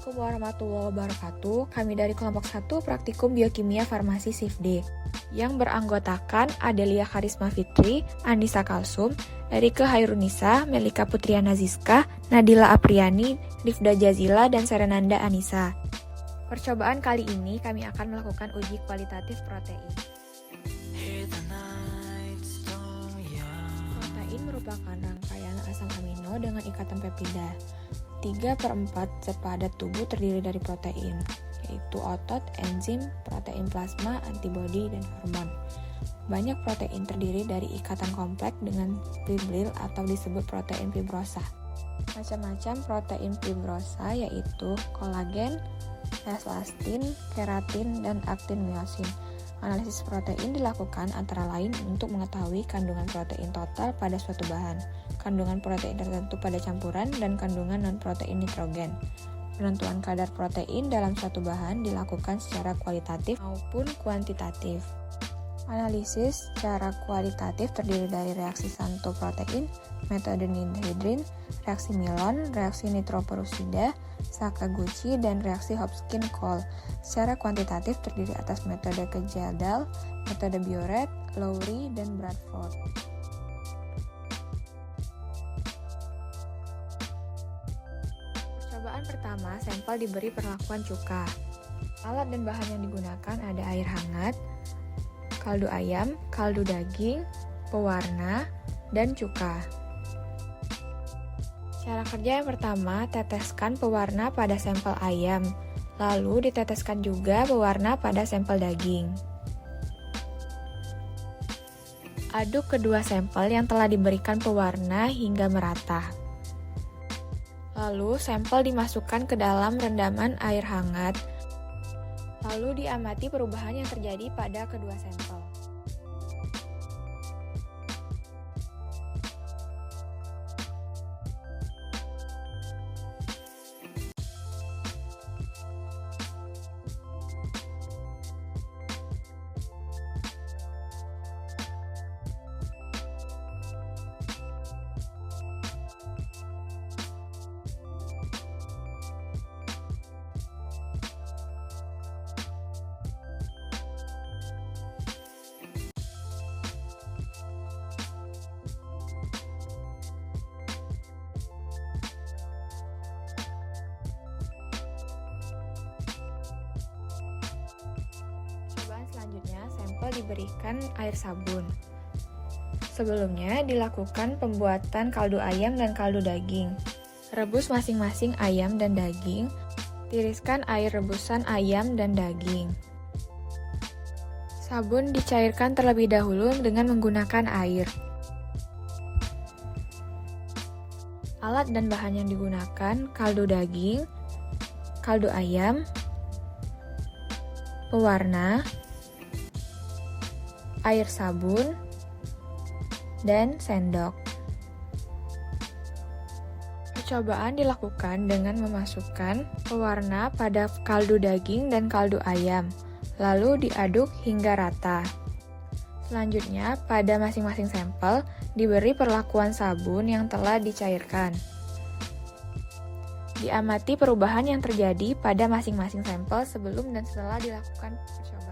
Assalamualaikum warahmatullahi wabarakatuh. Kami dari kelompok 1 Praktikum Biokimia Farmasi Shift D yang beranggotakan Adelia Karisma Fitri, Anissa Kalsum, Erike Hairunisa, Melika Putriana Ziska, Nadila Apriani, Rifda Jazila, dan Serenanda Anissa. Percobaan kali ini kami akan melakukan uji kualitatif protein. Protein merupakan rangkaian asam amino dengan ikatan peptida. 3/4 zat padat tubuh terdiri dari protein, yaitu otot, enzim, protein plasma, antibodi, dan hormon. Banyak protein terdiri dari ikatan kompleks dengan fibril atau disebut protein fibrosa. Macam-macam protein fibrosa yaitu kolagen, elastin, keratin, dan aktin miosin. Analisis protein dilakukan antara lain untuk mengetahui kandungan protein total pada suatu bahan, kandungan protein tertentu pada campuran, dan kandungan non-protein nitrogen. Penentuan kadar protein dalam suatu bahan dilakukan secara kualitatif maupun kuantitatif. Analisis secara kualitatif terdiri dari reaksi Santo protein, metode Niederhydrin, reaksi Milon, reaksi nitroperusida, Sakaguchi, dan reaksi Hopkins-Cole. Secara kuantitatif terdiri atas metode Kejadal, metode Bioret, Lowry, dan Bradford. Percobaan pertama, sampel diberi perlakuan cuka. Alat dan bahan yang digunakan ada air hangat, kaldu ayam, kaldu daging, pewarna, dan cuka. Cara kerja yang pertama, teteskan pewarna pada sampel ayam, lalu diteteskan juga pewarna pada sampel daging. Aduk kedua sampel yang telah diberikan pewarna hingga merata. Lalu sampel dimasukkan ke dalam rendaman air hangat, lalu diamati perubahan yang terjadi pada kedua sampel. Selanjutnya, sampel diberikan air sabun. Sebelumnya, dilakukan pembuatan kaldu ayam dan kaldu daging. Rebus masing-masing ayam dan daging. Tiriskan air rebusan ayam dan daging. Sabun dicairkan terlebih dahulu dengan menggunakan air. Alat dan bahan yang digunakan kaldu daging, kaldu ayam, pewarna, air sabun, dan sendok. Percobaan dilakukan dengan memasukkan pewarna pada kaldu daging dan kaldu ayam, lalu diaduk hingga rata. Selanjutnya, pada masing-masing sampel diberi perlakuan sabun yang telah dicairkan. Diamati perubahan yang terjadi pada masing-masing sampel sebelum dan setelah dilakukan percobaan.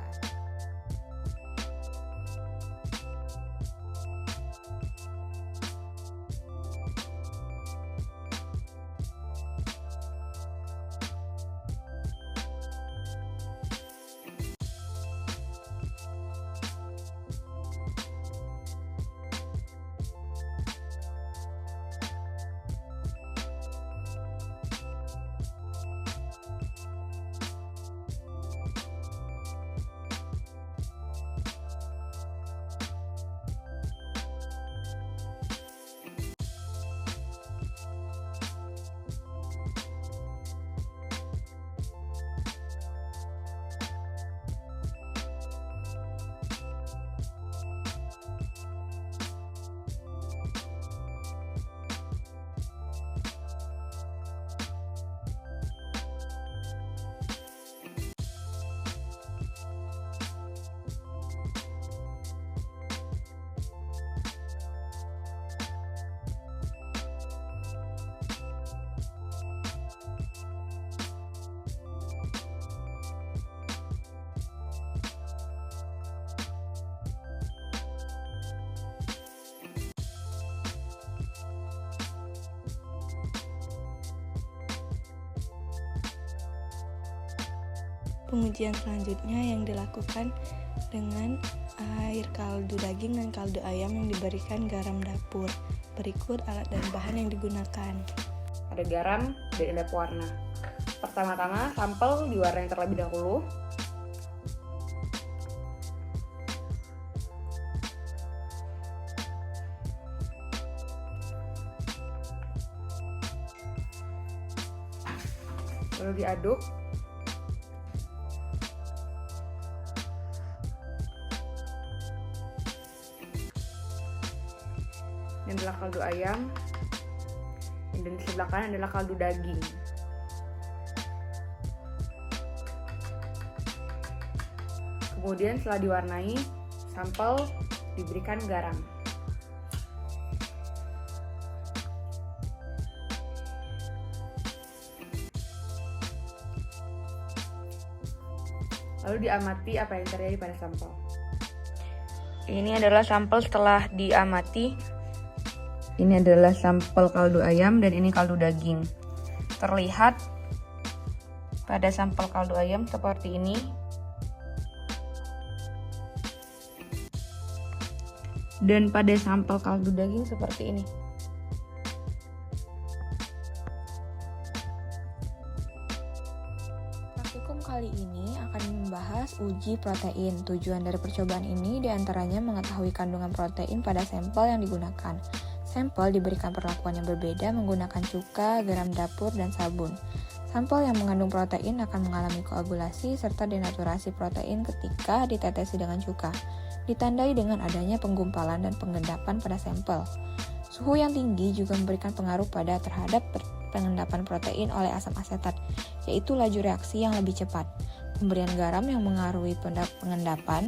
Pengujian selanjutnya yang dilakukan dengan air kaldu daging dan kaldu ayam yang diberikan garam dapur. Berikut alat dan bahan yang digunakan. Ada garam dan ada pewarna. Pertama-tama sampel diwarnai terlebih dahulu. Lalu diaduk. Ini adalah kaldu ayam, dan di sebelah kanan adalah kaldu daging. Kemudian setelah diwarnai, sampel diberikan garam. Lalu diamati apa yang terjadi pada sampel. Ini adalah sampel setelah diamati. Ini adalah sampel kaldu ayam dan ini kaldu daging. Terlihat pada sampel kaldu ayam seperti ini. Dan pada sampel kaldu daging seperti ini. Praktikum kali ini akan membahas uji protein. Tujuan dari percobaan ini diantaranya mengetahui kandungan protein pada sampel yang digunakan. Sampel diberikan perlakuan yang berbeda menggunakan cuka, garam dapur, dan sabun. Sampel yang mengandung protein akan mengalami koagulasi serta denaturasi protein ketika ditetesi dengan cuka, ditandai dengan adanya penggumpalan dan pengendapan pada sampel. Suhu yang tinggi juga memberikan pengaruh terhadap pengendapan protein oleh asam asetat, yaitu laju reaksi yang lebih cepat. Pemberian garam yang mengaruhi pengendapan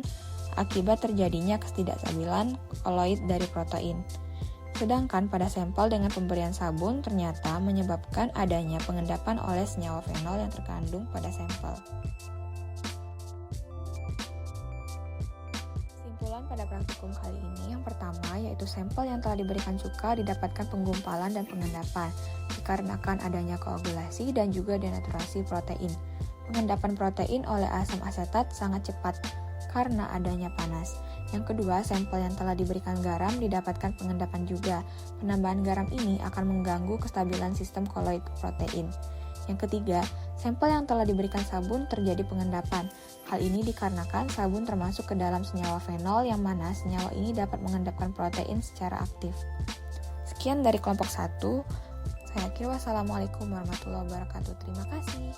akibat terjadinya ketidakstabilan koloid dari protein. Sedangkan pada sampel dengan pemberian sabun ternyata menyebabkan adanya pengendapan oleh senyawa fenol yang terkandung pada sampel. Kesimpulan pada praktikum kali ini yang pertama yaitu sampel yang telah diberikan cuka didapatkan penggumpalan dan pengendapan dikarenakan adanya koagulasi dan juga denaturasi protein. Pengendapan protein oleh asam asetat sangat cepat karena adanya panas. Yang kedua, sampel yang telah diberikan garam didapatkan pengendapan juga. Penambahan garam ini akan mengganggu kestabilan sistem koloid protein. Yang ketiga, sampel yang telah diberikan sabun terjadi pengendapan. Hal ini dikarenakan sabun termasuk ke dalam senyawa fenol yang mana senyawa ini dapat mengendapkan protein secara aktif. Sekian dari kelompok 1. Saya akhiri, wassalamualaikum warahmatullahi wabarakatuh. Terima kasih.